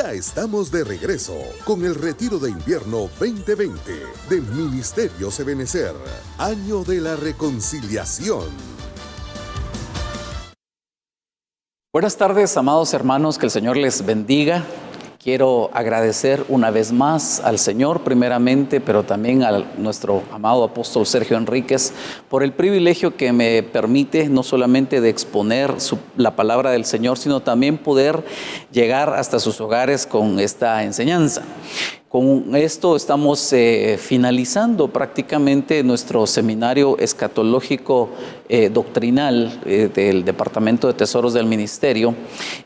Ya estamos de regreso con el Retiro de Invierno 2020 de Ministerios Ebenecer, Año de la Reconciliación. Buenas tardes, amados hermanos, que el Señor les bendiga. Quiero agradecer una vez más al Señor primeramente, pero también a nuestro amado apóstol Sergio Enríquez por el privilegio que me permite no solamente de exponer la palabra del Señor, sino también poder llegar hasta sus hogares con esta enseñanza. Con esto estamos finalizando prácticamente nuestro seminario escatológico doctrinal del Departamento de Tesoros del Ministerio.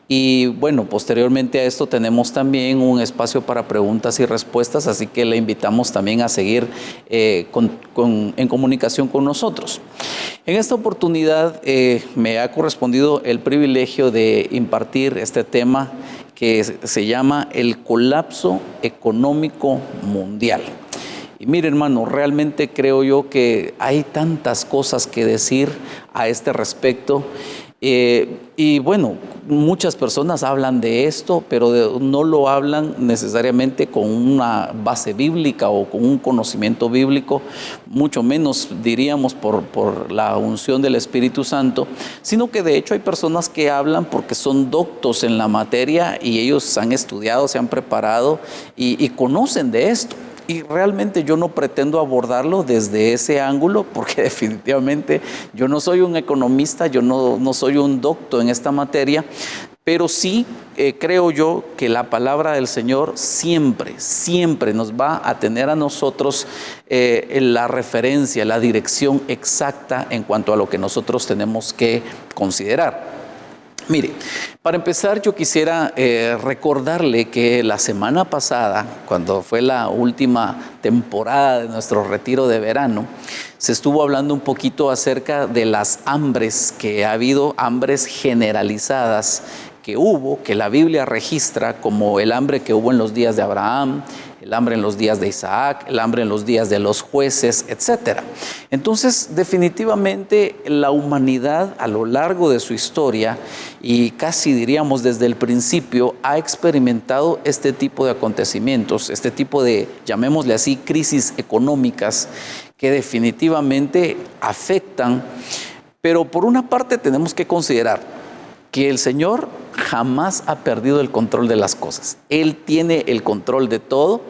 Y bueno, posteriormente a esto tenemos también un espacio para preguntas y respuestas, así que le invitamos también a seguir en comunicación con nosotros. En esta oportunidad me ha correspondido el privilegio de impartir este tema que se llama el colapso económico mundial. Y mire, hermano, realmente creo yo que hay tantas cosas que decir a este respecto. Y bueno, muchas personas hablan de esto, pero no lo hablan necesariamente con una base bíblica o con un conocimiento bíblico, mucho menos diríamos por la unción del Espíritu Santo, sino que de hecho hay personas que hablan porque son doctos en la materia y ellos han estudiado, se han preparado y conocen de esto. Y realmente yo no pretendo abordarlo desde ese ángulo porque definitivamente yo no soy un economista, yo no soy un doctor en esta materia, pero sí creo yo que la palabra del Señor siempre nos va a tener a nosotros la referencia, la dirección exacta en cuanto a lo que nosotros tenemos que considerar. Mire, para empezar yo quisiera recordarle que la semana pasada, cuando fue la última temporada de nuestro retiro de verano, se estuvo hablando un poquito acerca de las hambres que ha habido, hambres generalizadas que hubo, que la Biblia registra como el hambre que hubo en los días de Abraham, el hambre en los días de Isaac, el hambre en los días de los jueces, etc. Entonces, definitivamente la humanidad a lo largo de su historia y casi diríamos desde el principio ha experimentado este tipo de acontecimientos, este tipo de, llamémosle así, crisis económicas que definitivamente afectan, pero por una parte tenemos que considerar que el Señor jamás ha perdido el control de las cosas. Él tiene el control de todo.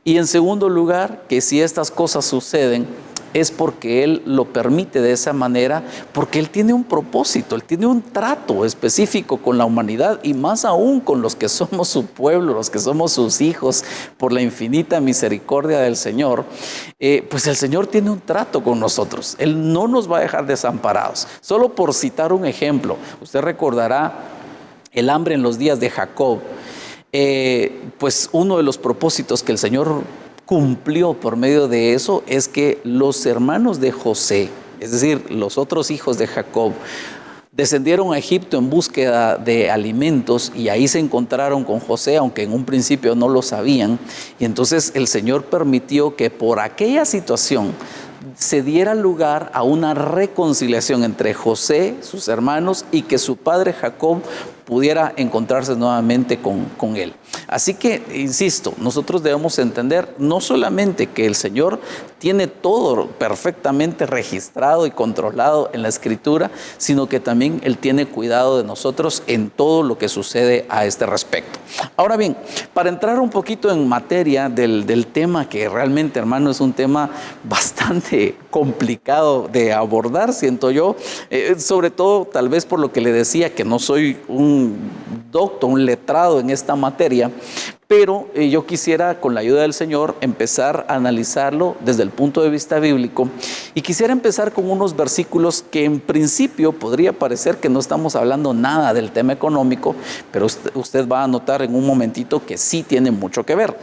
Y en segundo lugar, que si estas cosas suceden, es porque Él lo permite de esa manera, porque Él tiene un propósito, Él tiene un trato específico con la humanidad y más aún con los que somos su pueblo, los que somos sus hijos, por la infinita misericordia del Señor. Pues el Señor tiene un trato con nosotros. Él no nos va a dejar desamparados. Solo por citar un ejemplo, usted recordará el hambre en los días de Jacob. Pues uno de los propósitos que el Señor cumplió por medio de eso es que los hermanos de José, es decir, los otros hijos de Jacob, descendieron a Egipto en búsqueda de alimentos y ahí se encontraron con José, aunque en un principio no lo sabían. Y entonces el Señor permitió que por aquella situación se diera lugar a una reconciliación entre José, sus hermanos, y que su padre Jacob pudiera encontrarse nuevamente con él. Así que, insisto, nosotros debemos entender no solamente que el Señor tiene todo perfectamente registrado y controlado en la Escritura, sino que también Él tiene cuidado de nosotros en todo lo que sucede a este respecto. Ahora bien, para entrar un poquito en materia del tema, que realmente, hermano, es un tema bastante complicado de abordar, siento yo, sobre todo tal vez por lo que le decía, que no soy un doctor, un letrado en esta materia, pero yo quisiera, con la ayuda del Señor, empezar a analizarlo desde el punto de vista bíblico y quisiera empezar con unos versículos que en principio podría parecer que no estamos hablando nada del tema económico, pero usted va a notar en un momentito que sí tiene mucho que ver.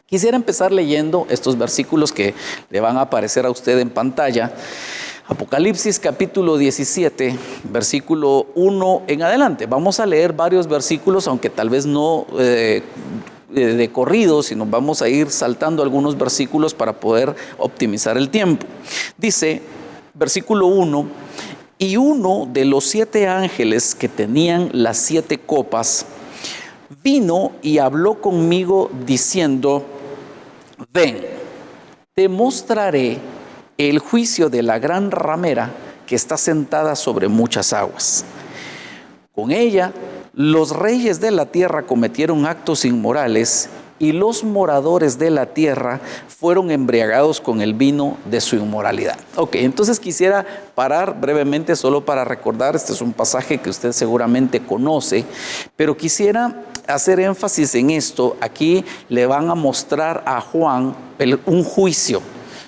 Quisiera empezar leyendo estos versículos que le van a aparecer a usted en pantalla. Apocalipsis capítulo 17, versículo 1 en adelante. Vamos a leer varios versículos, aunque tal vez no de corrido, sino vamos a ir saltando algunos versículos para poder optimizar el tiempo. Dice, versículo 1, y uno de los 7 ángeles que tenían las 7 copas vino y habló conmigo diciendo: ven, te mostraré el juicio de la gran ramera que está sentada sobre muchas aguas. Con ella, los reyes de la tierra cometieron actos inmorales y los moradores de la tierra fueron embriagados con el vino de su inmoralidad. Ok, entonces quisiera parar brevemente solo para recordar, este es un pasaje que usted seguramente conoce, pero quisiera hacer énfasis en esto. Aquí le van a mostrar a Juan un juicio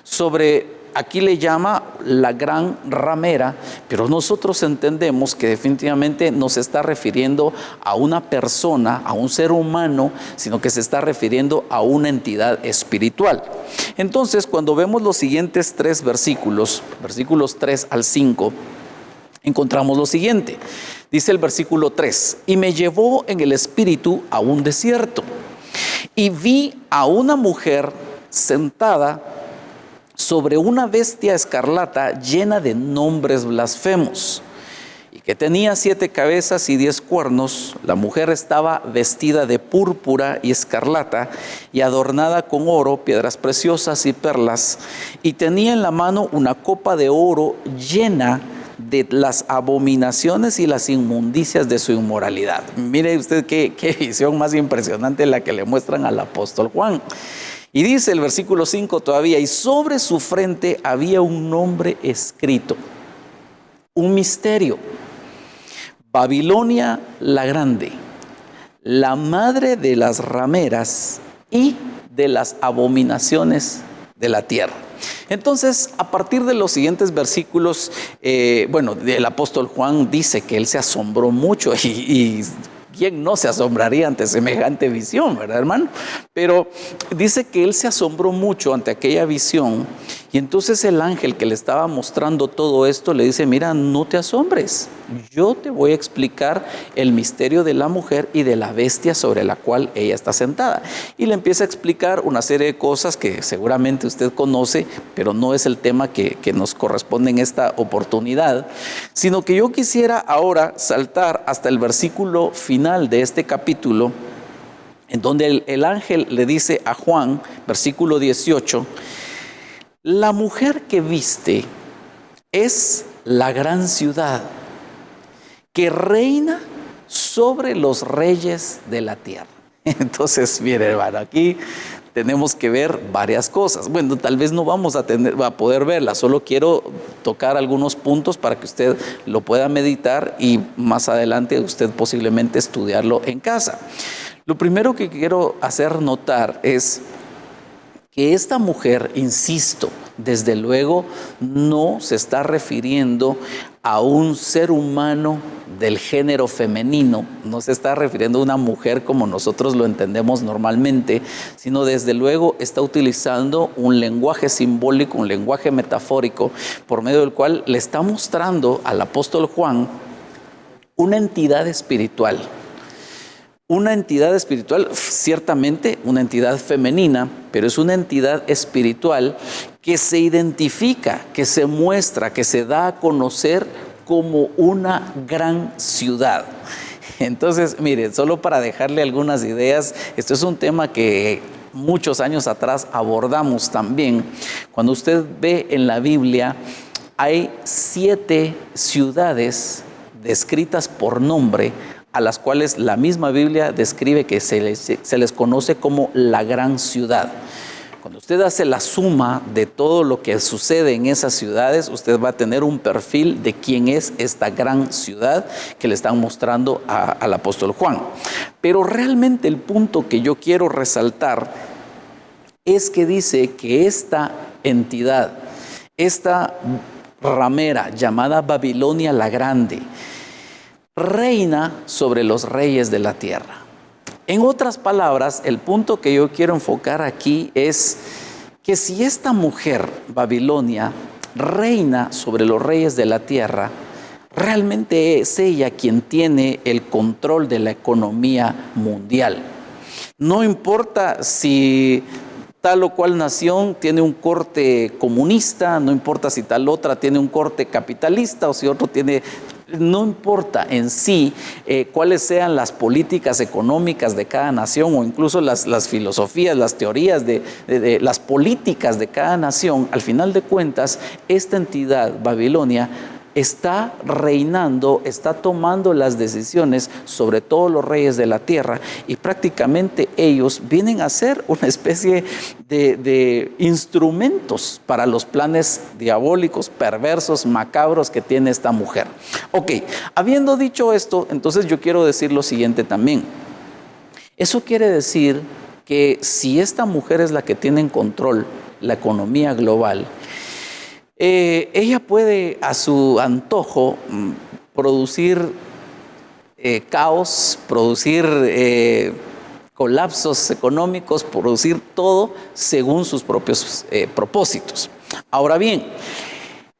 sobre, aquí le llama la gran ramera, pero nosotros entendemos que definitivamente no se está refiriendo a una persona, a un ser humano, sino que se está refiriendo a una entidad espiritual. Entonces, cuando vemos los siguientes 3 versículos, versículos 3 al 5, encontramos lo siguiente. Dice el versículo 3: y me llevó en el espíritu a un desierto, y vi a una mujer sentada sobre una bestia escarlata llena de nombres blasfemos, y que tenía 7 cabezas y 10 cuernos. La mujer estaba vestida de púrpura y escarlata, y adornada con oro, piedras preciosas y perlas, y tenía en la mano una copa de oro llena de las abominaciones y las inmundicias de su inmoralidad. Mire usted qué visión más impresionante la que le muestran al apóstol Juan. Y dice el versículo 5 todavía: y sobre su frente había un nombre escrito, un misterio: Babilonia la Grande, la madre de las rameras y de las abominaciones de la tierra. Entonces, a partir de los siguientes versículos, el apóstol Juan dice que él se asombró mucho, y ¿quién no se asombraría ante semejante visión, verdad, hermano? Pero dice que él se asombró mucho ante aquella visión, y entonces el ángel que le estaba mostrando todo esto le dice: mira, no te asombres, yo te voy a explicar el misterio de la mujer y de la bestia sobre la cual ella está sentada. Y le empieza a explicar una serie de cosas que seguramente usted conoce, pero no es el tema que nos corresponde en esta oportunidad, sino que yo quisiera ahora saltar hasta el versículo final de este capítulo, en donde el ángel le dice a Juan, versículo 18: la mujer que viste es la gran ciudad que reina sobre los reyes de la tierra. Entonces, mire, hermano, aquí tenemos que ver varias cosas. Bueno, tal vez no vamos a poder verlas, solo quiero tocar algunos puntos para que usted lo pueda meditar y más adelante usted posiblemente estudiarlo en casa. Lo primero que quiero hacer notar es que esta mujer, insisto, desde luego no se está refiriendo a un ser humano del género femenino, no se está refiriendo a una mujer como nosotros lo entendemos normalmente, sino desde luego está utilizando un lenguaje simbólico, un lenguaje metafórico, por medio del cual le está mostrando al apóstol Juan una entidad espiritual. Una entidad espiritual, ciertamente una entidad femenina, pero es una entidad espiritual que se identifica, que se muestra, que se da a conocer como una gran ciudad. Entonces, mire, solo para dejarle algunas ideas, esto es un tema que muchos años atrás abordamos también. Cuando usted ve en la Biblia, hay 7 ciudades descritas por nombre, a las cuales la misma Biblia describe que se les conoce como la gran ciudad. Cuando usted hace la suma de todo lo que sucede en esas ciudades, usted va a tener un perfil de quién es esta gran ciudad que le están mostrando al apóstol Juan. Pero realmente el punto que yo quiero resaltar es que dice que esta entidad, esta ramera llamada Babilonia la Grande, reina sobre los reyes de la tierra. En otras palabras, el punto que yo quiero enfocar aquí es que si esta mujer, Babilonia, reina sobre los reyes de la tierra, realmente es ella quien tiene el control de la economía mundial. No importa si tal o cual nación tiene un corte comunista, no importa si tal otra tiene un corte capitalista o si otro tiene no importa en sí cuáles sean las políticas económicas de cada nación o incluso las filosofías, las teorías de las políticas de cada nación, al final de cuentas, esta entidad, Babilonia, está reinando, está tomando las decisiones sobre todos los reyes de la tierra y prácticamente ellos vienen a ser una especie de instrumentos para los planes diabólicos, perversos, macabros que tiene esta mujer. Ok, habiendo dicho esto, entonces yo quiero decir lo siguiente también. Eso quiere decir que si esta mujer es la que tiene en control la economía global, ella puede a su antojo producir caos, producir colapsos económicos, producir todo según sus propios propósitos. Ahora bien,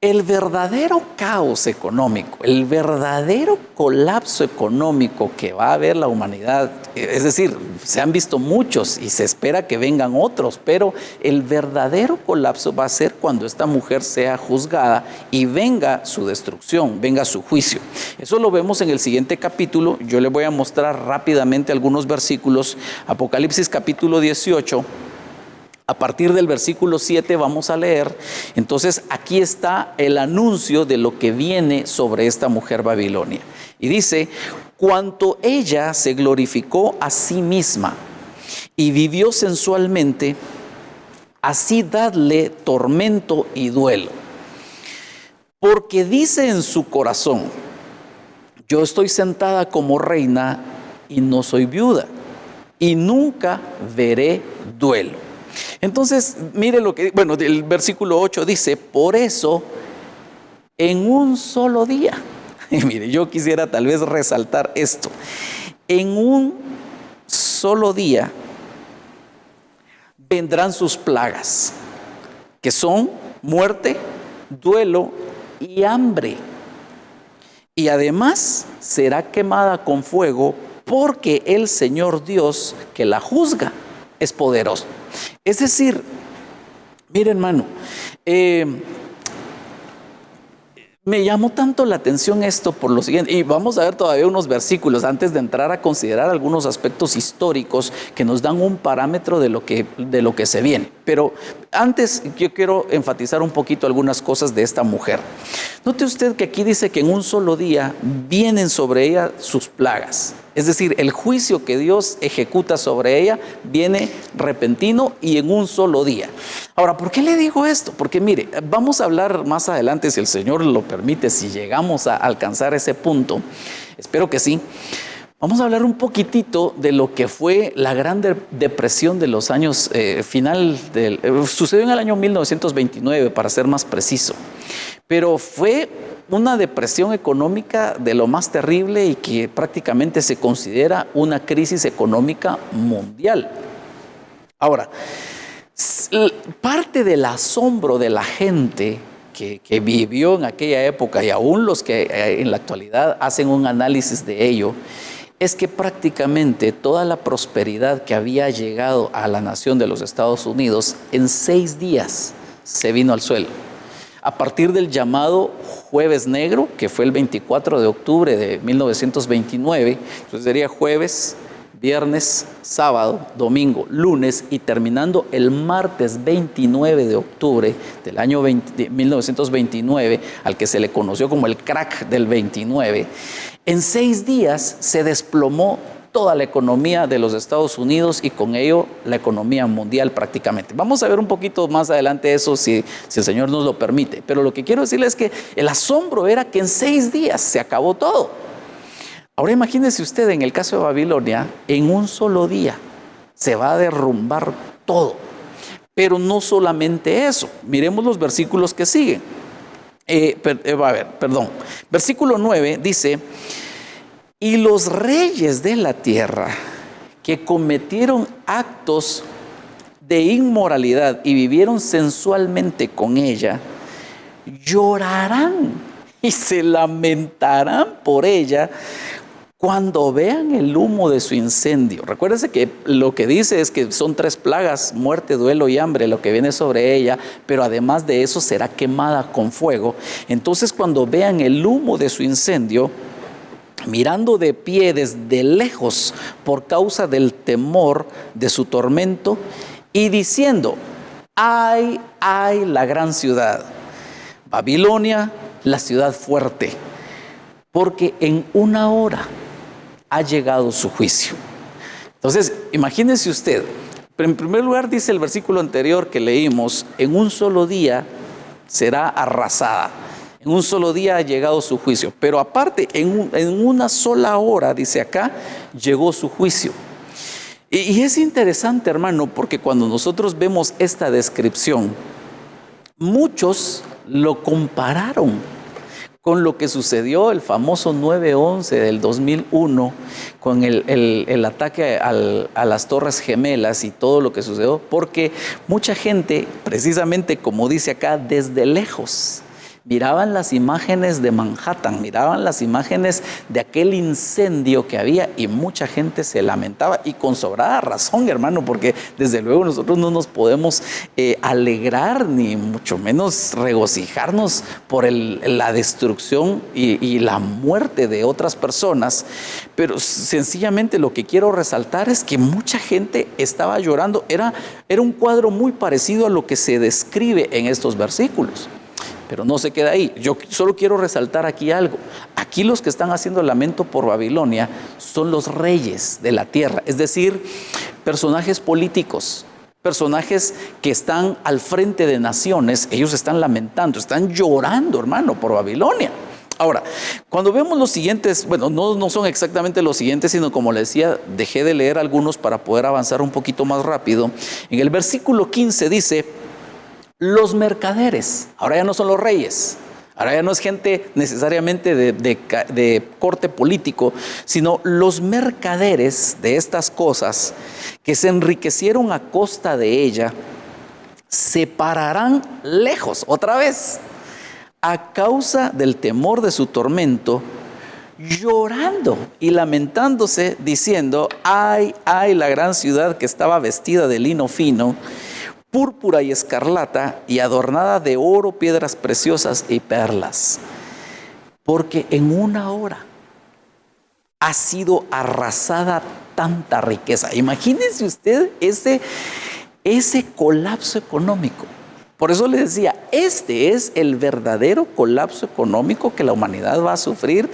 el verdadero caos económico, el verdadero colapso económico que va a ver la humanidad, es decir, se han visto muchos y se espera que vengan otros, pero el verdadero colapso va a ser cuando esta mujer sea juzgada y venga su destrucción, venga su juicio. Eso lo vemos en el siguiente capítulo. Yo les voy a mostrar rápidamente algunos versículos. Apocalipsis capítulo 18. A partir del versículo 7 vamos a leer. Entonces aquí está el anuncio de lo que viene sobre esta mujer Babilonia. Y dice: cuanto ella se glorificó a sí misma y vivió sensualmente, así dadle tormento y duelo. Porque dice en su corazón: yo estoy sentada como reina y no soy viuda, y nunca veré duelo. Entonces, mire lo que, bueno, el versículo 8 dice: por eso, en un solo día, y mire, yo quisiera tal vez resaltar esto, en un solo día vendrán sus plagas, que son muerte, duelo y hambre. Y además será quemada con fuego, porque el Señor Dios que la juzga es poderoso. Es decir, mire hermano, me llamó tanto la atención esto por lo siguiente, y vamos a ver todavía unos versículos antes de entrar a considerar algunos aspectos históricos que nos dan un parámetro de lo que se viene. Pero antes yo quiero enfatizar un poquito algunas cosas de esta mujer. Note usted que aquí dice que en un solo día vienen sobre ella sus plagas. Es decir, el juicio que Dios ejecuta sobre ella viene repentino y en un solo día. Ahora, ¿por qué le digo esto? Porque mire, vamos a hablar más adelante, si el Señor lo permite, si llegamos a alcanzar ese punto. Espero que sí. Vamos a hablar un poquitito de lo que fue la Gran Depresión de los años sucedió en el año 1929, para ser más preciso. Pero fue una depresión económica de lo más terrible y que prácticamente se considera una crisis económica mundial. Ahora, parte del asombro de la gente que vivió en aquella época, y aún los que en la actualidad hacen un análisis de ello, es que prácticamente toda la prosperidad que había llegado a la nación de los Estados Unidos en 6 días se vino al suelo. A partir del llamado Jueves Negro, que fue el 24 de octubre de 1929, entonces sería jueves, viernes, sábado, domingo, lunes y terminando el martes 29 de octubre del año 1929, al que se le conoció como el crack del 29, en 6 días se desplomó toda la economía de los Estados Unidos y con ello la economía mundial prácticamente. Vamos a ver un poquito más adelante eso si el Señor nos lo permite. Pero lo que quiero decirles es que el asombro era que en 6 días se acabó todo. Ahora imagínese usted, en el caso de Babilonia, en un solo día se va a derrumbar todo. Pero no solamente eso. Miremos los versículos que siguen. Versículo 9 dice: y los reyes de la tierra que cometieron actos de inmoralidad y vivieron sensualmente con ella, llorarán y se lamentarán por ella cuando vean el humo de su incendio. Recuérdense que lo que dice es que son 3 plagas, muerte, duelo y hambre, lo que viene sobre ella, pero además de eso será quemada con fuego. Entonces, cuando vean el humo de su incendio, mirando de pie desde lejos por causa del temor de su tormento, y diciendo: ay, ay, la gran ciudad, Babilonia, la ciudad fuerte, porque en una hora ha llegado su juicio. Entonces, imagínense usted, en primer lugar dice el versículo anterior que leímos: en un solo día será arrasada, en un solo día ha llegado su juicio. Pero aparte, en una sola hora, dice acá, llegó su juicio. Y es interesante, hermano, porque cuando nosotros vemos esta descripción, muchos lo compararon con lo que sucedió el famoso 9/11 del 2001, con el ataque a las Torres Gemelas y todo lo que sucedió, porque mucha gente, precisamente como dice acá, desde lejos, miraban las imágenes de Manhattan, miraban las imágenes de aquel incendio que había, y mucha gente se lamentaba, y con sobrada razón, hermano, porque desde luego nosotros no nos podemos alegrar, ni mucho menos regocijarnos por la destrucción y la muerte de otras personas. Pero sencillamente lo que quiero resaltar es que mucha gente estaba llorando. Era un cuadro muy parecido a lo que se describe en estos versículos. Pero no se queda ahí. Yo solo quiero resaltar aquí algo. Aquí los que están haciendo lamento por Babilonia son los reyes de la tierra, es decir, personajes políticos, personajes que están al frente de naciones. Ellos están lamentando, están llorando, hermano, por Babilonia. Ahora, cuando vemos los siguientes, bueno, no son exactamente los siguientes, sino como les decía, dejé de leer algunos para poder avanzar un poquito más rápido. En el versículo 15 dice: los mercaderes. Ahora ya no son los reyes, ahora ya no es gente necesariamente de corte político, sino los mercaderes de estas cosas que se enriquecieron a costa de ella, se pararán lejos otra vez a causa del temor de su tormento, llorando y lamentándose, diciendo: ay, ay, la gran ciudad que estaba vestida de lino fino, púrpura y escarlata, y adornada de oro, piedras preciosas y perlas, porque en una hora ha sido arrasada tanta riqueza. Imagínense usted ese colapso económico. Por eso les decía, este es el verdadero colapso económico que la humanidad va a sufrir,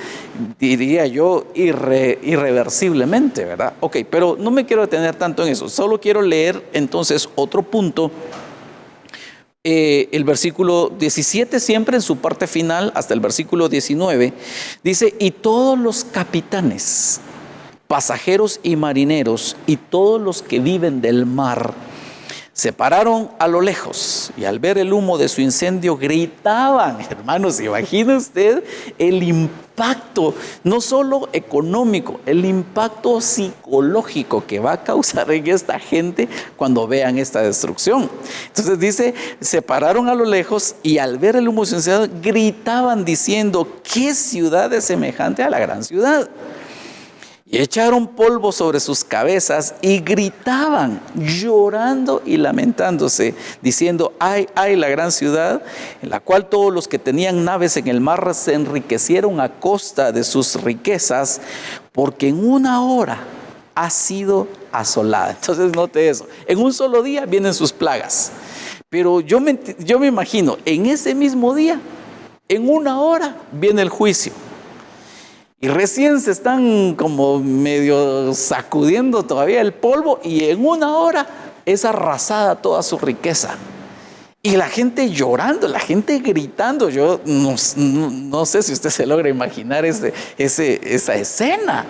diría yo, irreversiblemente, ¿verdad? Ok, pero no me quiero detener tanto en eso. Solo quiero leer entonces otro punto. El versículo 17, siempre en su parte final, hasta el versículo 19, dice: y todos los capitanes, pasajeros y marineros, y todos los que viven del mar, se pararon a lo lejos, y al ver el humo de su incendio gritaban. Hermanos, imagina usted el impacto, no solo económico, el impacto psicológico que va a causar en esta gente cuando vean esta destrucción. Entonces dice: se pararon a lo lejos, y al ver el humo de su incendio gritaban diciendo: ¿qué ciudad es semejante a la gran ciudad? Y echaron polvo sobre sus cabezas y gritaban, llorando y lamentándose, diciendo: ay, ay, la gran ciudad, en la cual todos los que tenían naves en el mar se enriquecieron a costa de sus riquezas, porque en una hora ha sido asolada. Entonces note eso, en un solo día vienen sus plagas, pero yo me imagino, en ese mismo día, en una hora viene el juicio. Y recién se están como medio sacudiendo todavía el polvo, y en una hora es arrasada toda su riqueza. Y la gente llorando, la gente gritando. Yo no sé si usted se logra imaginar esa escena.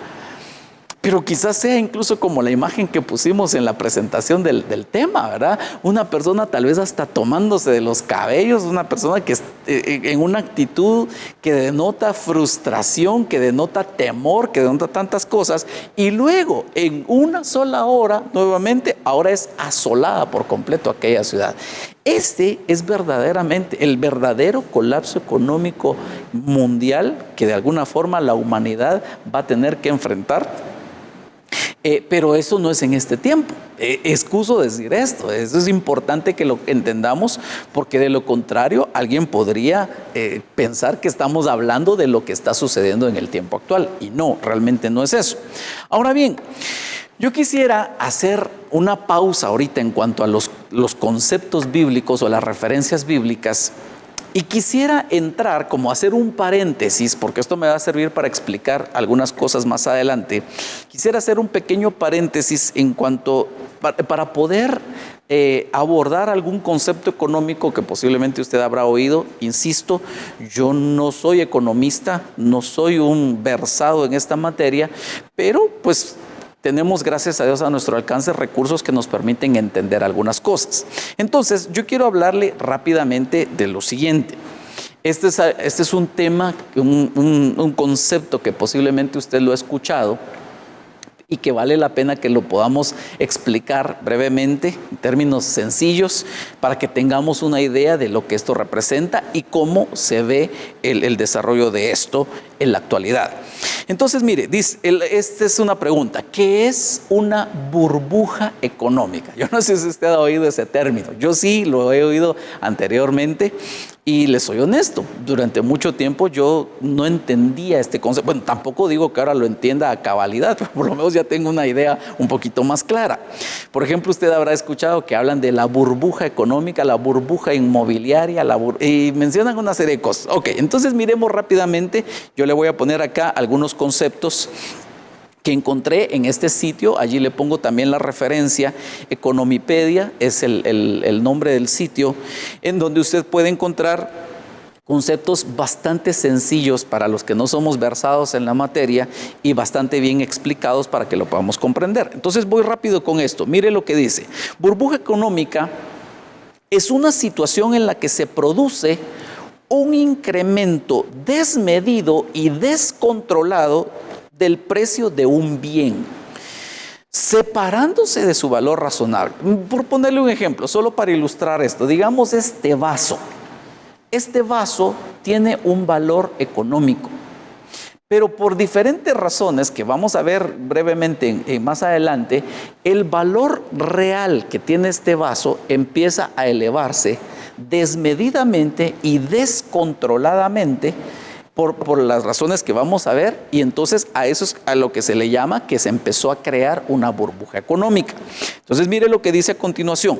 Pero quizás sea incluso como la imagen que pusimos en la presentación del tema, ¿verdad? Una persona tal vez hasta tomándose de los cabellos, una persona que en una actitud que denota frustración, que denota temor, que denota tantas cosas, y luego en una sola hora, nuevamente, ahora es asolada por completo aquella ciudad. Este es verdaderamente el verdadero colapso económico mundial que de alguna forma la humanidad va a tener que enfrentar. Pero eso no es en este tiempo. Excuso decir esto. Eso es importante que lo entendamos, porque de lo contrario alguien podría pensar que estamos hablando de lo que está sucediendo en el tiempo actual, y no, realmente no es eso. Ahora bien, yo quisiera hacer una pausa ahorita en cuanto a los conceptos bíblicos o las referencias bíblicas. Y quisiera entrar, como hacer un paréntesis, porque esto me va a servir para explicar algunas cosas más adelante. Quisiera hacer un pequeño paréntesis en cuanto, para poder abordar algún concepto económico que posiblemente usted habrá oído. Insisto, yo no soy economista, no soy un versado en esta materia, pero pues tenemos, gracias a Dios, a nuestro alcance recursos que nos permiten entender algunas cosas. Entonces, yo quiero hablarle rápidamente de lo siguiente. Este es un tema, un concepto que posiblemente usted lo ha escuchado y que vale la pena que lo podamos explicar brevemente, en términos sencillos, para que tengamos una idea de lo que esto representa y cómo se ve el desarrollo de esto en la actualidad. Entonces, mire, esta es una pregunta: ¿qué es una burbuja económica? Yo no sé si usted ha oído ese término. Yo sí lo he oído anteriormente y les soy honesto, durante mucho tiempo yo no entendía este concepto. Bueno, tampoco digo que ahora lo entienda a cabalidad, pero por lo menos ya tengo una idea un poquito más clara. Por ejemplo, usted habrá escuchado que hablan de la burbuja económica, la burbuja inmobiliaria, y mencionan una serie de cosas. Ok, entonces miremos rápidamente. Yo le voy a poner acá algunos conceptos que encontré en este sitio. Allí le pongo también la referencia. Economipedia es el nombre del sitio, en donde usted puede encontrar conceptos bastante sencillos para los que no somos versados en la materia y bastante bien explicados para que lo podamos comprender. Entonces voy rápido con esto. Mire lo que dice: burbuja económica es una situación en la que se produce un incremento desmedido y descontrolado del precio de un bien, separándose de su valor razonable. Por ponerle un ejemplo, solo para ilustrar esto, digamos este vaso. Este vaso tiene un valor económico, pero por diferentes razones que vamos a ver brevemente más adelante, el valor real que tiene este vaso empieza a elevarse desmedidamente y descontroladamente por las razones que vamos a ver, y entonces a eso es a lo que se le llama que se empezó a crear una burbuja económica. Entonces mire lo que dice a continuación.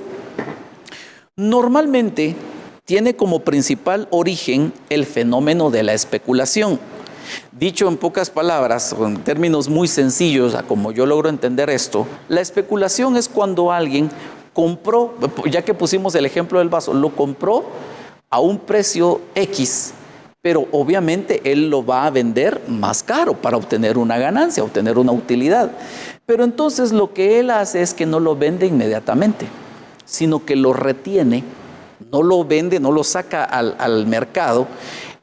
Normalmente tiene como principal origen el fenómeno de la especulación. Dicho en pocas palabras, en términos muy sencillos, a como yo logro entender esto, la especulación es cuando alguien compró, ya que pusimos el ejemplo del vaso, lo compró a un precio X, pero obviamente él lo va a vender más caro para obtener una ganancia, obtener una utilidad. Pero entonces lo que él hace es que no lo vende inmediatamente, sino que lo retiene, no lo vende, no lo saca al mercado,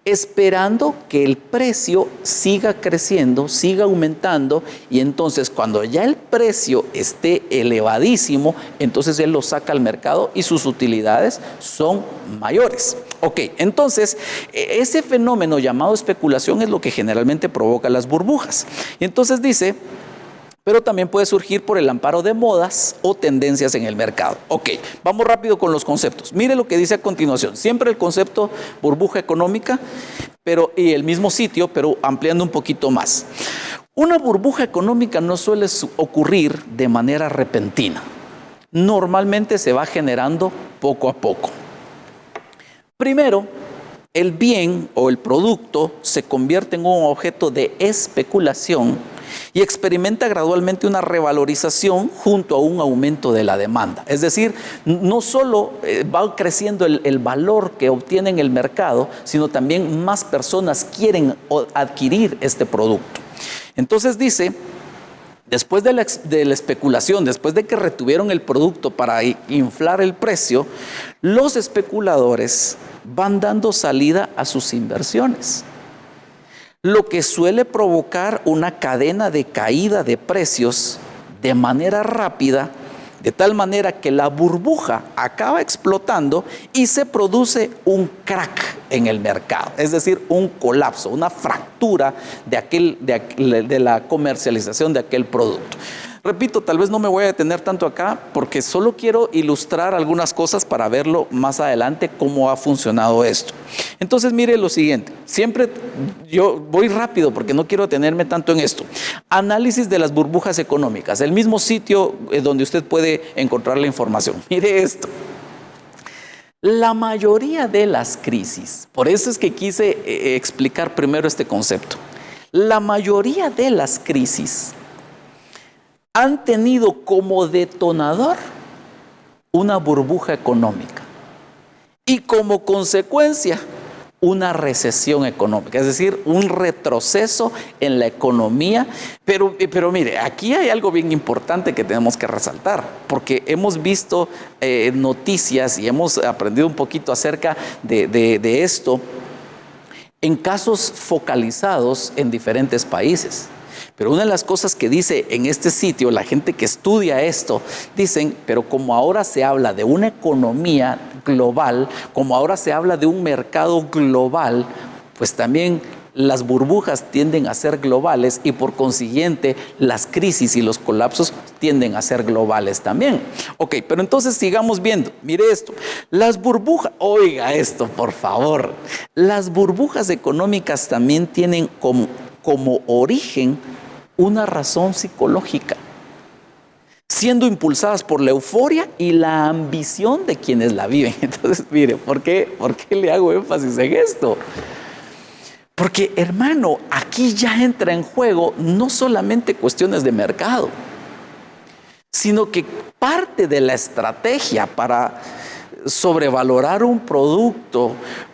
esperando que el precio siga creciendo, siga aumentando, y entonces cuando ya el precio esté elevadísimo, entonces él lo saca al mercado y sus utilidades son mayores. Ok, entonces ese fenómeno llamado especulación es lo que generalmente provoca las burbujas. Y entonces dice: pero también puede surgir por el amparo de modas o tendencias en el mercado. Ok, vamos rápido con los conceptos. Mire lo que dice a continuación. Siempre el concepto burbuja económica, y el mismo sitio, pero ampliando un poquito más. Una burbuja económica no suele ocurrir de manera repentina. Normalmente se va generando poco a poco. Primero, el bien o el producto se convierte en un objeto de especulación y experimenta gradualmente una revalorización junto a un aumento de la demanda. Es decir, no solo va creciendo el valor que obtiene en el mercado, sino también más personas quieren adquirir este producto. Entonces dice: Después de la especulación, después de que retuvieron el producto para inflar el precio, los especuladores van dando salida a sus inversiones, lo que suele provocar una cadena de caída de precios de manera rápida, de tal manera que la burbuja acaba explotando y se produce un crack en el mercado, es decir, un colapso, una fractura de la comercialización de aquel producto. Repito, tal vez no me voy a detener tanto acá porque solo quiero ilustrar algunas cosas para verlo más adelante cómo ha funcionado esto. Entonces mire lo siguiente, siempre yo voy rápido porque no quiero detenerme tanto en esto. Análisis de las burbujas económicas, el mismo sitio donde usted puede encontrar la información. Mire esto. La mayoría de las crisis, por eso es que quise explicar primero este concepto. La mayoría de las crisis han tenido como detonador una burbuja económica y como consecuencia una recesión económica, es decir, un retroceso en la economía. Pero mire, aquí hay algo bien importante que tenemos que resaltar, porque hemos visto noticias y hemos aprendido un poquito acerca de esto en casos focalizados en diferentes países. Pero una de las cosas que dice en este sitio, la gente que estudia esto, dicen, pero como ahora se habla de una economía global, como ahora se habla de un mercado global, pues también las burbujas tienden a ser globales y por consiguiente las crisis y los colapsos tienden a ser globales también. Ok, pero entonces sigamos viendo. Mire esto. Las burbujas, oiga esto por favor. Las burbujas económicas también tienen como origen una razón psicológica, siendo impulsadas por la euforia y la ambición de quienes la viven. Entonces, mire, ¿por qué le hago énfasis en esto? Porque, hermano, aquí ya entra en juego no solamente cuestiones de mercado, sino que parte de la estrategia para sobrevalorar un producto,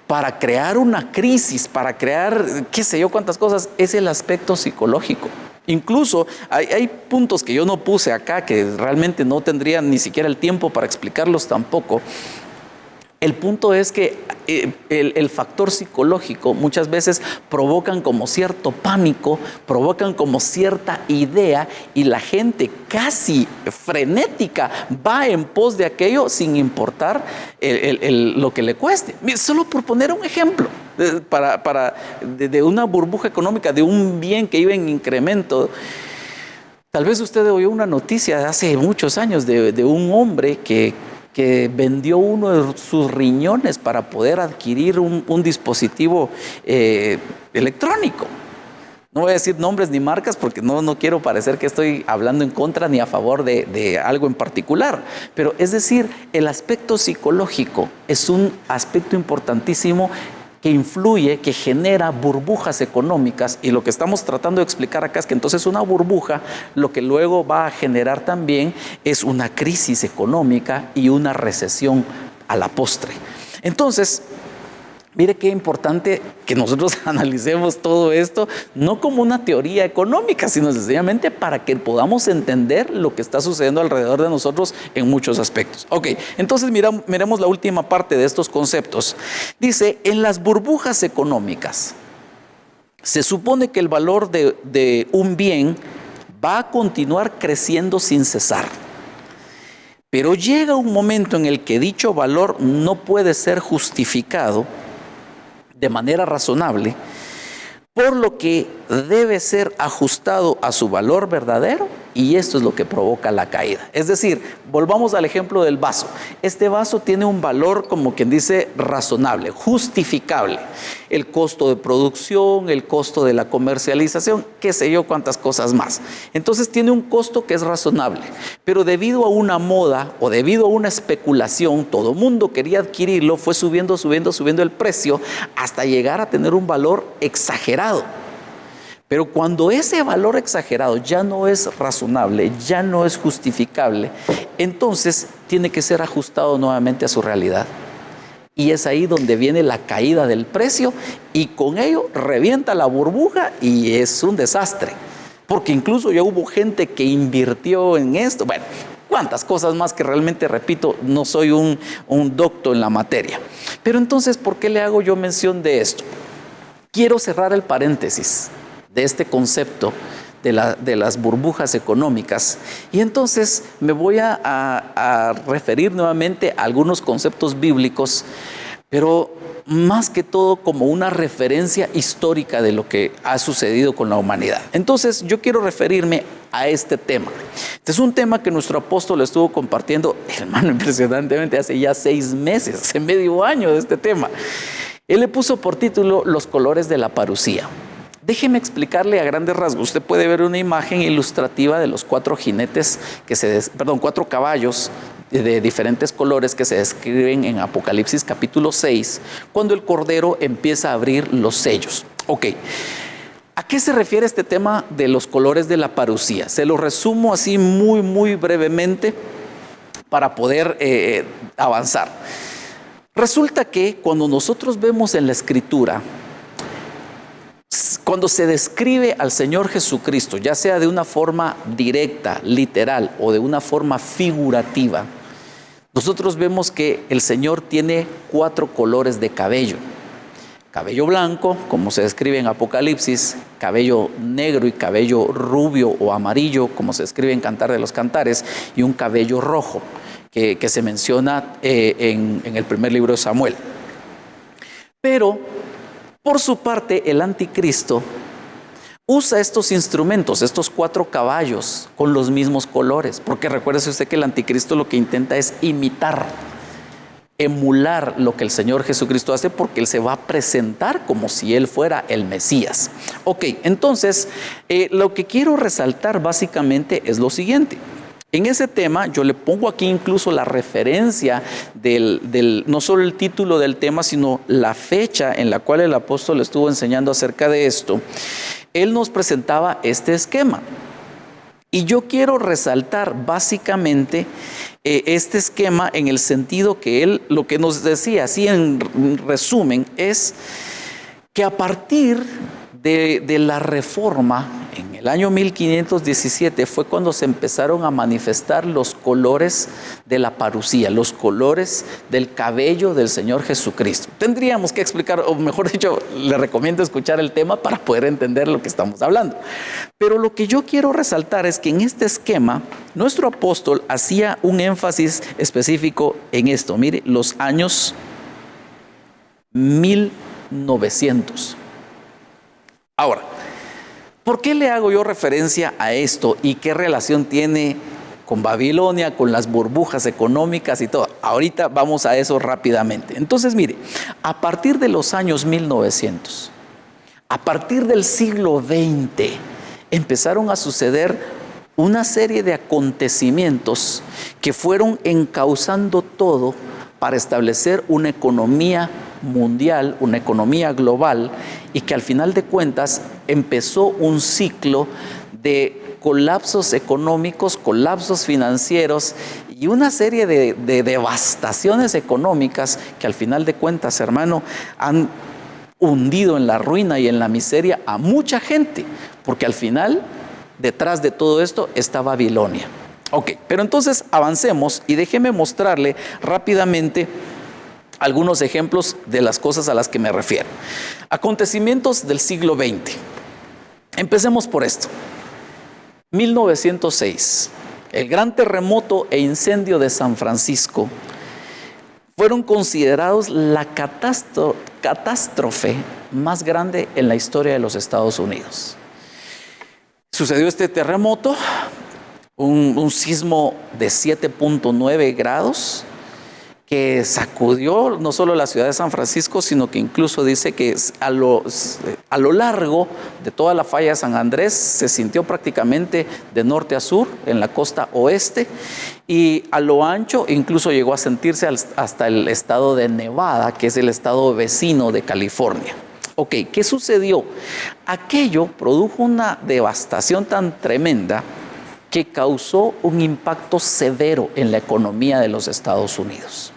para crear una crisis, para crear qué sé yo cuántas cosas, es el aspecto psicológico. Incluso hay puntos que yo no puse acá que realmente no tendría ni siquiera el tiempo para explicarlos tampoco. El punto es que el factor psicológico muchas veces provocan como cierto pánico, provocan como cierta idea y la gente casi frenética va en pos de aquello sin importar lo que le cueste. Solo por poner un ejemplo de una burbuja económica, de un bien que iba en incremento. Tal vez usted oyó una noticia de hace muchos años de un hombre que vendió uno de sus riñones para poder adquirir un dispositivo electrónico. No voy a decir nombres ni marcas porque no quiero parecer que estoy hablando en contra ni a favor de algo en particular. Pero es decir, el aspecto psicológico es un aspecto importantísimo que influye, que genera burbujas económicas, y lo que estamos tratando de explicar acá es que entonces una burbuja lo que luego va a generar también es una crisis económica y una recesión a la postre. Entonces, mire qué importante que nosotros analicemos todo esto, no como una teoría económica, sino sencillamente para que podamos entender lo que está sucediendo alrededor de nosotros en muchos aspectos. Ok, entonces miremos la última parte de estos conceptos. Dice, en las burbujas económicas, se supone que el valor de un bien va a continuar creciendo sin cesar. Pero llega un momento en el que dicho valor no puede ser justificado de manera razonable, por lo que debe ser ajustado a su valor verdadero, y esto es lo que provoca la caída. Es decir, volvamos al ejemplo del vaso. Este vaso tiene un valor, como quien dice, razonable, justificable. El costo de producción, el costo de la comercialización, qué sé yo cuántas cosas más. Entonces tiene un costo que es razonable, pero debido a una moda o debido a una especulación, todo mundo quería adquirirlo, fue subiendo el precio hasta llegar a tener un valor exagerado. Pero cuando ese valor exagerado ya no es razonable, ya no es justificable, entonces tiene que ser ajustado nuevamente a su realidad. Y es ahí donde viene la caída del precio y con ello revienta la burbuja y es un desastre. porque incluso ya hubo gente que invirtió en esto. Bueno, cuántas cosas más que realmente, repito, no soy un docto en la materia. Pero entonces, ¿por qué le hago yo mención de esto? Quiero cerrar el paréntesis de este concepto de las burbujas económicas, y entonces me voy a referir nuevamente a algunos conceptos bíblicos, pero más que todo como una referencia histórica de lo que ha sucedido con la humanidad. Entonces yo quiero referirme a este tema. Este es un tema que nuestro apóstol estuvo compartiendo, hermano, impresionantemente hace ya 6 meses, hace medio año de este tema. Él le puso por título Los colores de la parucía. Déjeme explicarle a grandes rasgos. Usted puede ver una imagen ilustrativa de los 4 jinetes, 4 caballos de diferentes colores que se describen en Apocalipsis capítulo 6, cuando el Cordero empieza a abrir los sellos. Ok, ¿a qué se refiere este tema de los colores de la parucía? Se lo resumo así muy brevemente para poder avanzar. Resulta que cuando nosotros vemos en la Escritura, cuando se describe al Señor Jesucristo, ya sea de una forma directa, literal, o de una forma figurativa, nosotros vemos que el Señor tiene 4 colores de cabello. Cabello blanco, como se describe en Apocalipsis, cabello negro y cabello rubio o amarillo, como se describe en Cantar de los Cantares, y un cabello rojo, que se menciona en el primer libro de Samuel. Pero, por su parte, el anticristo usa estos instrumentos, estos 4 caballos con los mismos colores, porque recuérdese usted que el anticristo lo que intenta es imitar, emular lo que el Señor Jesucristo hace, porque Él se va a presentar como si Él fuera el Mesías. Ok, entonces, lo que quiero resaltar básicamente es lo siguiente. En ese tema yo le pongo aquí incluso la referencia no solo el título del tema, sino la fecha en la cual el apóstol estuvo enseñando acerca de esto. Él nos presentaba este esquema. Y yo quiero resaltar básicamente este esquema en el sentido que él, lo que nos decía, así en resumen, es que a partir de la Reforma, en el año 1517, fue cuando se empezaron a manifestar los colores de la parucía, los colores del cabello del Señor Jesucristo. Tendríamos que explicar, o mejor dicho, le recomiendo escuchar el tema para poder entender lo que estamos hablando. Pero lo que yo quiero resaltar es que en este esquema, nuestro apóstol hacía un énfasis específico en esto. Mire, los años 1900. Ahora, ¿por qué le hago yo referencia a esto y qué relación tiene con Babilonia, con las burbujas económicas y todo? Ahorita vamos a eso rápidamente. Entonces, mire, a partir de los años 1900, a partir del siglo XX, empezaron a suceder una serie de acontecimientos que fueron encauzando todo para establecer una economía mundial, una economía global, y que al final de cuentas empezó un ciclo de colapsos económicos, colapsos financieros y una serie de devastaciones económicas que al final de cuentas, hermano, han hundido en la ruina y en la miseria a mucha gente, porque al final, detrás de todo esto está Babilonia. Ok, pero entonces avancemos y déjeme mostrarle rápidamente algunos ejemplos de las cosas a las que me refiero. Acontecimientos del siglo XX. Empecemos por esto. 1906, el gran terremoto e incendio de San Francisco fueron considerados la catástrofe más grande en la historia de los Estados Unidos. Sucedió este terremoto, un sismo de 7.9 grados, que sacudió no solo la ciudad de San Francisco, sino que incluso dice que a lo largo de toda la falla de San Andrés se sintió prácticamente de norte a sur en la costa oeste, y a lo ancho incluso llegó a sentirse hasta el estado de Nevada, que es el estado vecino de California. Ok, ¿qué sucedió? Aquello produjo una devastación tan tremenda que causó un impacto severo en la economía de los Estados Unidos.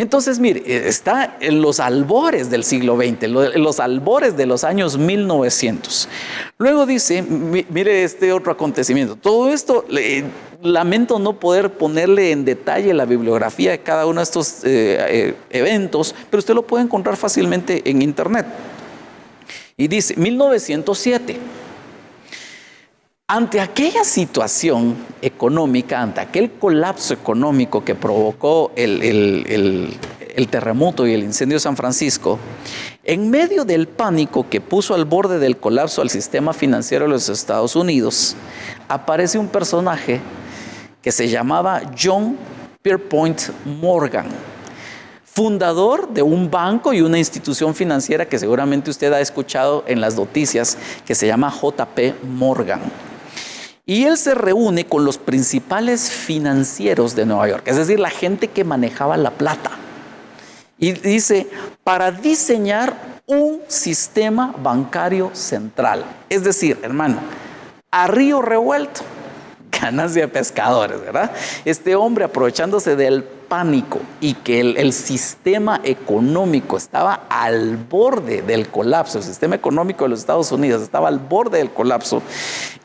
Entonces, mire, está en los albores del siglo XX, en los albores de los años 1900. Luego dice, mire este otro acontecimiento. Todo esto, lamento no poder ponerle en detalle la bibliografía de cada uno de estos eventos, pero usted lo puede encontrar fácilmente en internet. Y dice, 1907. Ante aquella situación económica, ante aquel colapso económico que provocó el terremoto y el incendio de San Francisco, en medio del pánico que puso al borde del colapso al sistema financiero de los Estados Unidos, aparece un personaje que se llamaba John Pierpont Morgan, fundador de un banco y una institución financiera que seguramente usted ha escuchado en las noticias, que se llama JP Morgan. Y él se reúne con los principales financieros de Nueva York, es decir, la gente que manejaba la plata. Y dice, para diseñar un sistema bancario central. Es decir, hermano, a río revuelto, ganancia de pescadores, ¿verdad? Este hombre, aprovechándose del pánico y que el sistema económico estaba al borde del colapso, el sistema económico de los Estados Unidos estaba al borde del colapso,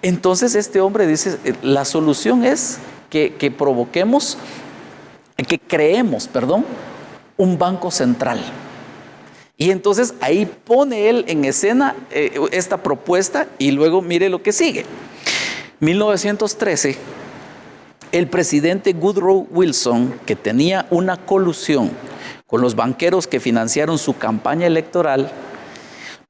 entonces este hombre dice, la solución es que creemos, un banco central. Y entonces ahí pone él en escena esta propuesta y luego mire lo que sigue. 1913, el presidente Woodrow Wilson, que tenía una colusión con los banqueros que financiaron su campaña electoral,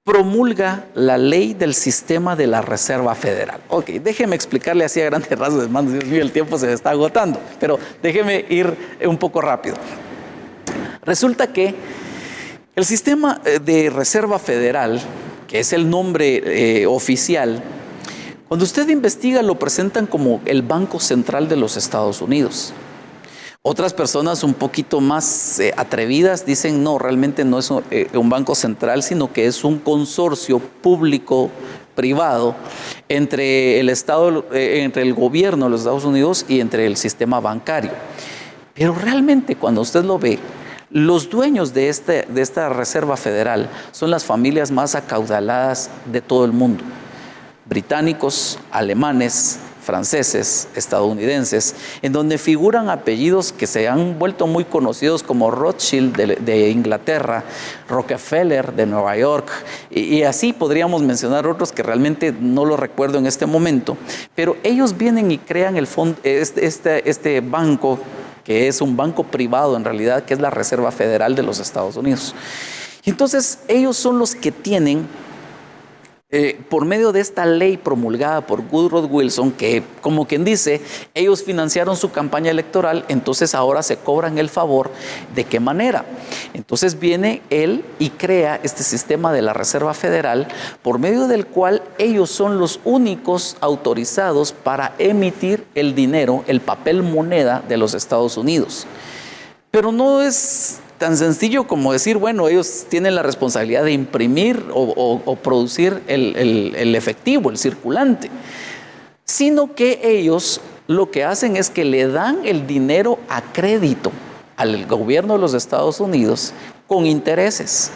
promulga la ley del sistema de la Reserva Federal. Ok, déjeme explicarle así a grandes rasgos, hermanos. Dios mío, el tiempo se me está agotando, pero déjeme ir un poco rápido. Resulta que el sistema de Reserva Federal, que es el nombre oficial, cuando usted investiga lo presentan como el Banco Central de los Estados Unidos. Otras personas un poquito más atrevidas dicen no, realmente no es un banco central, sino que es un consorcio público-privado entre el Estado, entre el gobierno de los Estados Unidos y entre el sistema bancario. Pero realmente cuando usted lo ve, los dueños de esta Reserva Federal son las familias más acaudaladas de todo el mundo. Británicos, alemanes, franceses, estadounidenses, en donde figuran apellidos que se han vuelto muy conocidos como Rothschild de Inglaterra, Rockefeller de Nueva York, y así podríamos mencionar otros que realmente no lo recuerdo en este momento, pero ellos vienen y crean este banco, que es un banco privado en realidad, que es la Reserva Federal de los Estados Unidos. Y entonces ellos son los que tienen, por medio de esta ley promulgada por Woodrow Wilson, que como quien dice, ellos financiaron su campaña electoral, entonces ahora se cobran el favor. ¿De qué manera? Entonces viene él y crea este sistema de la Reserva Federal, por medio del cual ellos son los únicos autorizados para emitir el dinero, el papel moneda de los Estados Unidos. Pero no es tan sencillo como decir, bueno, ellos tienen la responsabilidad de imprimir o producir el efectivo, el circulante, sino que ellos lo que hacen es que le dan el dinero a crédito al gobierno de los Estados Unidos con intereses.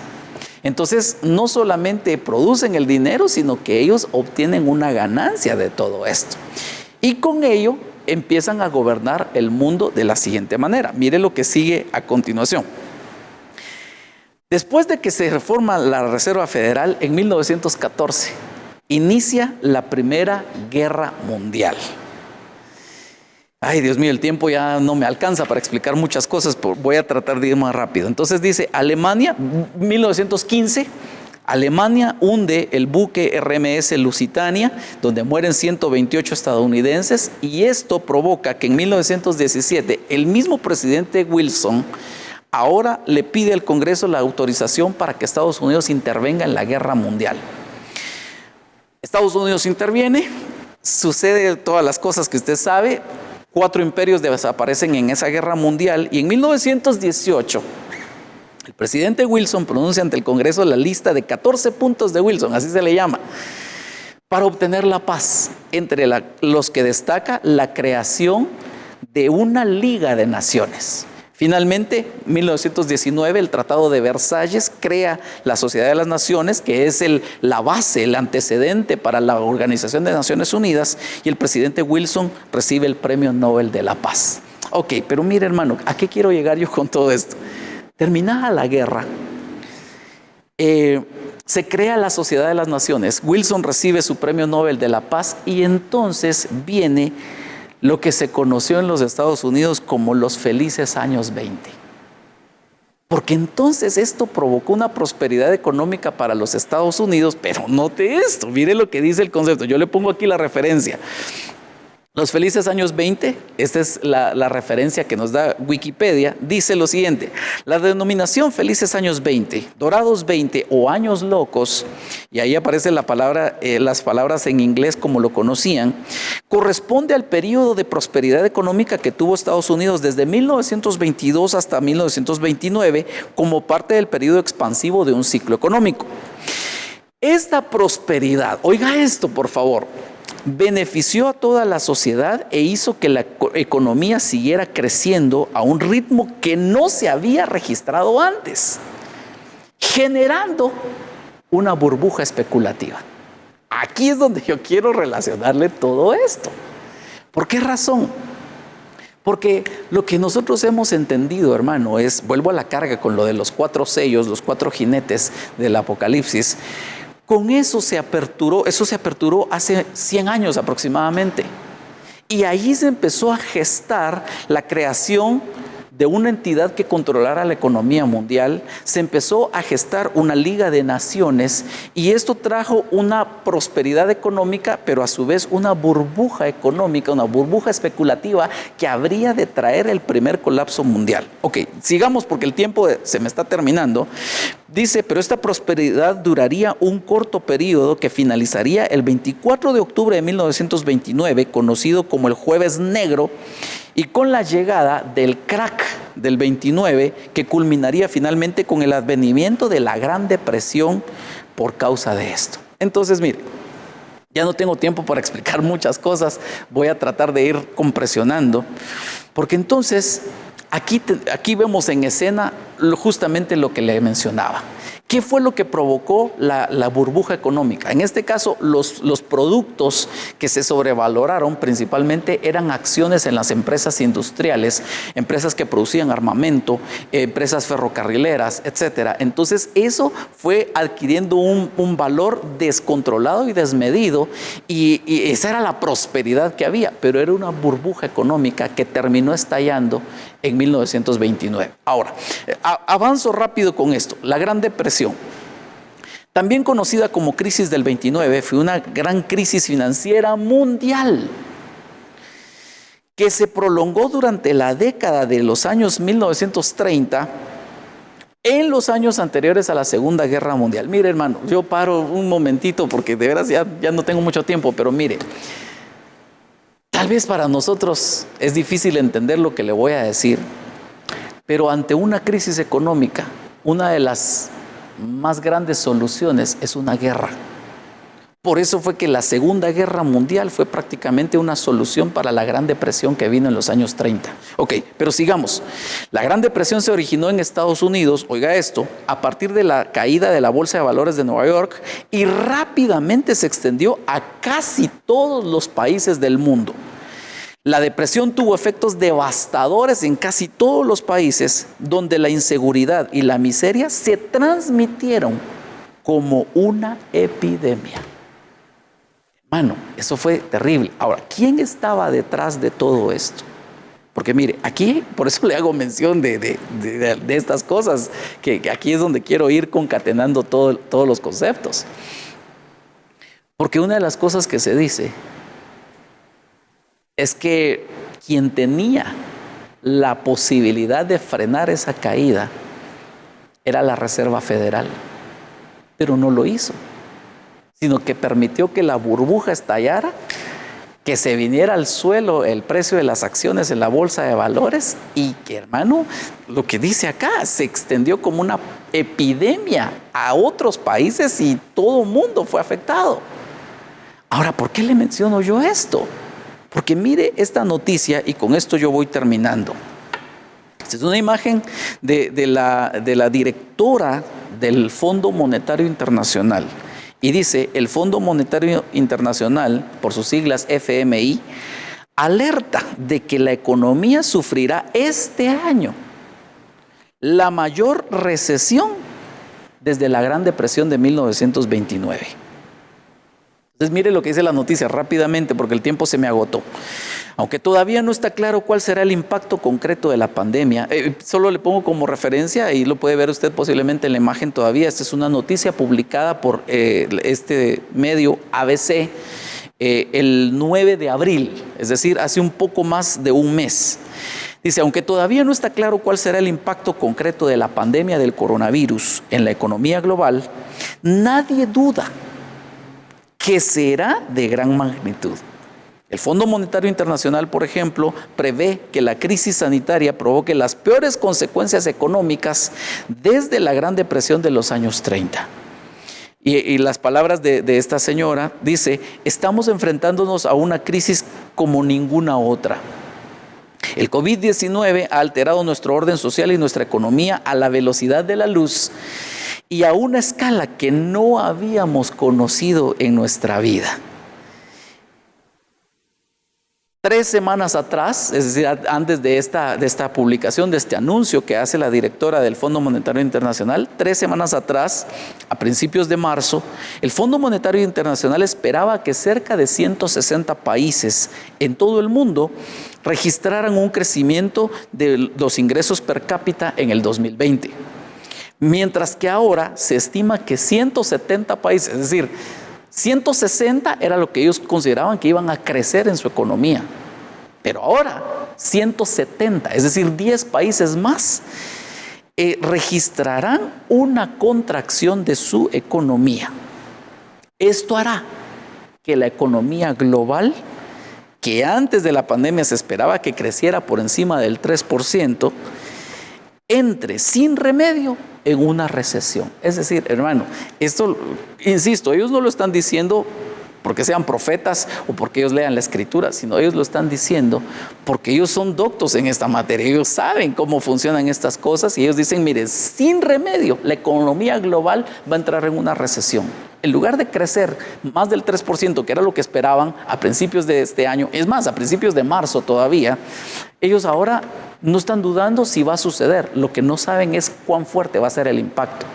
Entonces, no solamente producen el dinero, sino que ellos obtienen una ganancia de todo esto. Y con ello empiezan a gobernar el mundo de la siguiente manera. Mire lo que sigue a continuación. Después de que se reforma la Reserva Federal en 1914, inicia la Primera Guerra Mundial. Ay, Dios mío, el tiempo ya no me alcanza para explicar muchas cosas, pero voy a tratar de ir más rápido. Entonces dice, Alemania, 1915, Alemania hunde el buque RMS Lusitania, donde mueren 128 estadounidenses, y esto provoca que en 1917 el mismo presidente Wilson ahora le pide al Congreso la autorización para que Estados Unidos intervenga en la guerra mundial. Estados Unidos interviene, sucede todas las cosas que usted sabe, 4 imperios desaparecen en esa guerra mundial, y en 1918 el presidente Wilson pronuncia ante el Congreso la lista de 14 puntos de Wilson, así se le llama, para obtener la paz, entre los que destaca la creación de una Liga de Naciones. Finalmente, 1919, el Tratado de Versalles crea la Sociedad de las Naciones, que es la base, el antecedente para la Organización de Naciones Unidas, y el presidente Wilson recibe el Premio Nobel de la Paz. Ok, pero mire, hermano, ¿a qué quiero llegar yo con todo esto? Terminada la guerra, se crea la Sociedad de las Naciones. Wilson recibe su Premio Nobel de la Paz y entonces viene lo que se conoció en los Estados Unidos como los felices años 20. Porque entonces esto provocó una prosperidad económica para los Estados Unidos, pero note esto, mire lo que dice el concepto. Yo le pongo aquí la referencia. Los felices años 20, esta es la referencia que nos da Wikipedia, dice lo siguiente: la denominación felices años 20, dorados 20 o años locos, y ahí aparece la palabra, las palabras en inglés como lo conocían, corresponde al periodo de prosperidad económica que tuvo Estados Unidos desde 1922 hasta 1929 como parte del periodo expansivo de un ciclo económico. Esta prosperidad, oiga esto por favor, benefició a toda la sociedad e hizo que la economía siguiera creciendo a un ritmo que no se había registrado antes, generando una burbuja especulativa. Aquí es donde yo quiero relacionarle todo esto. ¿Por qué razón? Porque lo que nosotros hemos entendido, hermano, es, vuelvo a la carga con lo de los 4 sellos, los 4 jinetes del Apocalipsis. Con eso se aperturó hace 100 años aproximadamente. Y ahí se empezó a gestar la creación de una entidad que controlara la economía mundial. Se empezó a gestar una liga de naciones y esto trajo una prosperidad económica, pero a su vez una burbuja económica, una burbuja especulativa que habría de traer el primer colapso mundial. Ok, sigamos porque el tiempo se me está terminando. Dice, pero esta prosperidad duraría un corto periodo que finalizaría el 24 de octubre de 1929, conocido como el Jueves Negro, y con la llegada del crack del 29, que culminaría finalmente con el advenimiento de la Gran Depresión por causa de esto. Entonces, mire, ya no tengo tiempo para explicar muchas cosas, voy a tratar de ir compresionando, porque entonces aquí vemos en escena justamente lo que le mencionaba. ¿Qué fue lo que provocó la burbuja económica? En este caso, los productos que se sobrevaloraron principalmente eran acciones en las empresas industriales, empresas que producían armamento, empresas ferrocarrileras, etc. Entonces, eso fue adquiriendo un valor descontrolado y desmedido, y esa era la prosperidad que había, pero era una burbuja económica que terminó estallando en 1929. Ahora, avanzo rápido con esto. La Gran Depresión, también conocida como crisis del 29, fue una gran crisis financiera mundial que se prolongó durante la década de los años 1930, en los años anteriores a la Segunda Guerra Mundial. Mire, hermano, yo paro un momentito porque de veras ya no tengo mucho tiempo, pero mire, tal vez para nosotros es difícil entender lo que le voy a decir, pero ante una crisis económica, una de las más grandes soluciones es una guerra. Por eso fue que la Segunda Guerra Mundial fue prácticamente una solución para la Gran Depresión que vino en los años 30. Ok, pero sigamos. La Gran Depresión se originó en Estados Unidos, oiga esto, a partir de la caída de la Bolsa de Valores de Nueva York, y rápidamente se extendió a casi todos los países del mundo. La depresión tuvo efectos devastadores en casi todos los países, donde la inseguridad y la miseria se transmitieron como una epidemia. Hermano, eso fue terrible. Ahora, ¿quién estaba detrás de todo esto? Porque mire, aquí, por eso le hago mención de estas cosas, que aquí es donde quiero ir concatenando todos los conceptos. Porque una de las cosas que se dice es que quien tenía la posibilidad de frenar esa caída era la Reserva Federal, pero no lo hizo, sino que permitió que la burbuja estallara, que se viniera al suelo el precio de las acciones en la bolsa de valores, y que, hermano, lo que dice acá, se extendió como una epidemia a otros países y todo el mundo fue afectado. Ahora, ¿por qué le menciono yo esto? Porque mire esta noticia, y con esto yo voy terminando. Es una imagen de la directora del Fondo Monetario Internacional. Y dice, el Fondo Monetario Internacional, por sus siglas FMI, alerta de que la economía sufrirá este año la mayor recesión desde la Gran Depresión de 1929. Entonces mire lo que dice la noticia rápidamente porque el tiempo se me agotó. Aunque todavía no está claro cuál será el impacto concreto de la pandemia, solo le pongo como referencia, y lo puede ver usted posiblemente en la imagen todavía, esta es una noticia publicada por este medio ABC el 9 de abril, es decir, hace un poco más de un mes. Dice, aunque todavía no está claro cuál será el impacto concreto de la pandemia del coronavirus en la economía global, nadie duda que será de gran magnitud. El Fondo Monetario Internacional, por ejemplo, prevé que la crisis sanitaria provoque las peores consecuencias económicas desde la Gran Depresión de los años 30. Y las palabras de esta señora, dice, estamos enfrentándonos a una crisis como ninguna otra. El COVID-19 ha alterado nuestro orden social y nuestra economía a la velocidad de la luz y a una escala que no habíamos conocido en nuestra vida. 3 semanas atrás, es decir, antes de esta publicación, de este anuncio que hace la directora del Fondo Monetario Internacional, 3 semanas atrás, a principios de marzo, el Fondo Monetario Internacional esperaba que cerca de 160 países en todo el mundo registraran un crecimiento de los ingresos per cápita en el 2020. Mientras que ahora se estima que 170 países, es decir, 160 era lo que ellos consideraban que iban a crecer en su economía. Pero ahora 170, es decir, 10 países más, registrarán una contracción de su economía. Esto hará que la economía global, que antes de la pandemia se esperaba que creciera por encima del 3%, entre sin remedio en una recesión. Es decir, hermano, esto, insisto, ellos no lo están diciendo porque sean profetas o porque ellos lean la escritura, sino ellos lo están diciendo porque ellos son doctos en esta materia, ellos saben cómo funcionan estas cosas y ellos dicen, mire, sin remedio, la economía global va a entrar en una recesión. En lugar de crecer más del 3%, que era lo que esperaban a principios de este año, es más, a principios de marzo todavía, ellos ahora no están dudando si va a suceder. Lo que no saben es cuán fuerte va a ser el impacto.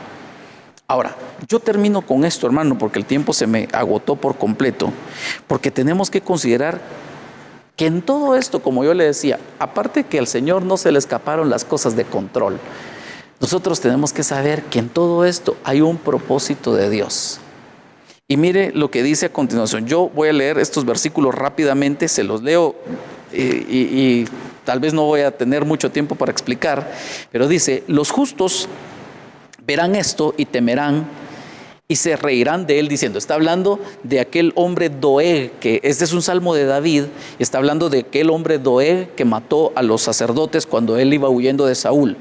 Ahora, yo termino con esto, hermano, porque el tiempo se me agotó por completo, porque tenemos que considerar que en todo esto, como yo le decía, aparte que al Señor no se le escaparon las cosas de control, nosotros tenemos que saber que en todo esto hay un propósito de Dios. Y mire lo que dice a continuación. Yo voy a leer estos versículos rápidamente, se los leo y tal vez no voy a tener mucho tiempo para explicar, pero dice, los justos verán esto y temerán y se reirán de él diciendo, está hablando de aquel hombre Doeg, que este es un salmo de David, y está hablando de aquel hombre Doeg que mató a los sacerdotes cuando él iba huyendo de Saúl.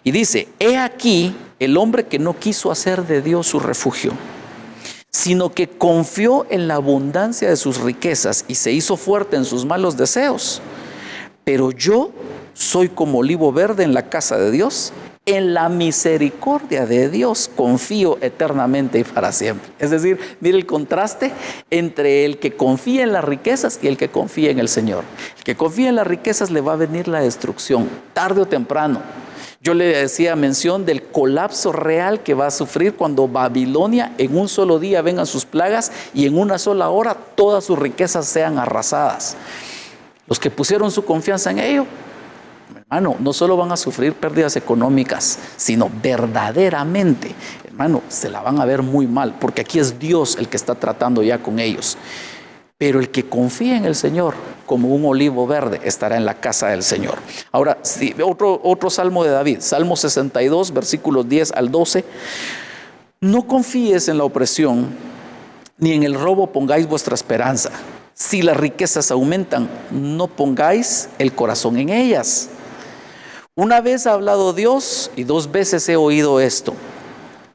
Y dice, he aquí el hombre que no quiso hacer de Dios su refugio, sino que confió en la abundancia de sus riquezas y se hizo fuerte en sus malos deseos. Pero yo soy como olivo verde en la casa de Dios, en la misericordia de Dios confío eternamente y para siempre. Es decir, mire el contraste entre el que confía en las riquezas y el que confía en el Señor. El que confía en las riquezas le va a venir la destrucción, tarde o temprano. Yo le hacía mención del colapso real que va a sufrir cuando Babilonia en un solo día vengan sus plagas y en una sola hora todas sus riquezas sean arrasadas. Los que pusieron su confianza en ello, hermano, no solo van a sufrir pérdidas económicas, sino verdaderamente, hermano, se la van a ver muy mal, porque aquí es Dios el que está tratando ya con ellos. Pero el que confía en el Señor, como un olivo verde, estará en la casa del Señor. Ahora, sí, otro salmo de David, Salmo 62, versículos 10 al 12. No confíes en la opresión, ni en el robo pongáis vuestra esperanza. Si las riquezas aumentan, no pongáis el corazón en ellas. Una vez ha hablado Dios y 2 veces he oído esto,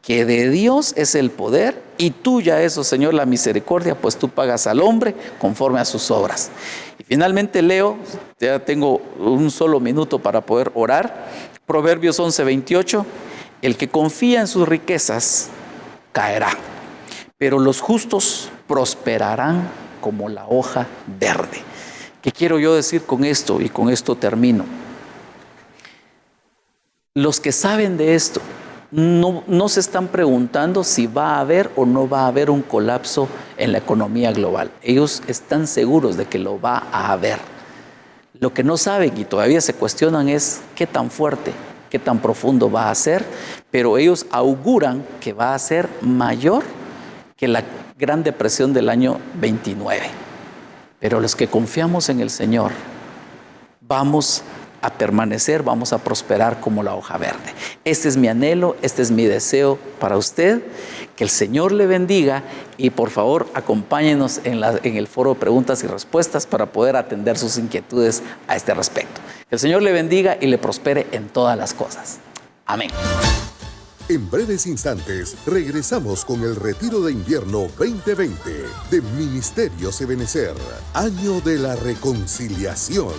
que de Dios es el poder y tuya es, oh Señor, la misericordia, pues tú pagas al hombre conforme a sus obras. Y finalmente leo, ya tengo un solo minuto para poder orar, Proverbios 11:28, el que confía en sus riquezas caerá, pero los justos prosperarán como la hoja verde. ¿Qué quiero yo decir con esto? Y con esto termino. Los que saben de esto no se están preguntando si va a haber o no va a haber un colapso en la economía global. Ellos están seguros de que lo va a haber. Lo que no saben y todavía se cuestionan es qué tan fuerte, qué tan profundo va a ser, pero ellos auguran que va a ser mayor que la Gran Depresión del año 29. Pero los que confiamos en el Señor, vamos a permanecer, vamos a prosperar como la hoja verde. Este es mi anhelo, este es mi deseo para usted. Que el Señor le bendiga y por favor acompáñenos en el foro de preguntas y respuestas para poder atender sus inquietudes a este respecto. Que el Señor le bendiga y le prospere en todas las cosas. Amén. En breves instantes regresamos con el Retiro de Invierno 2020 de Ministerios Ebenecer, Año de la Reconciliación.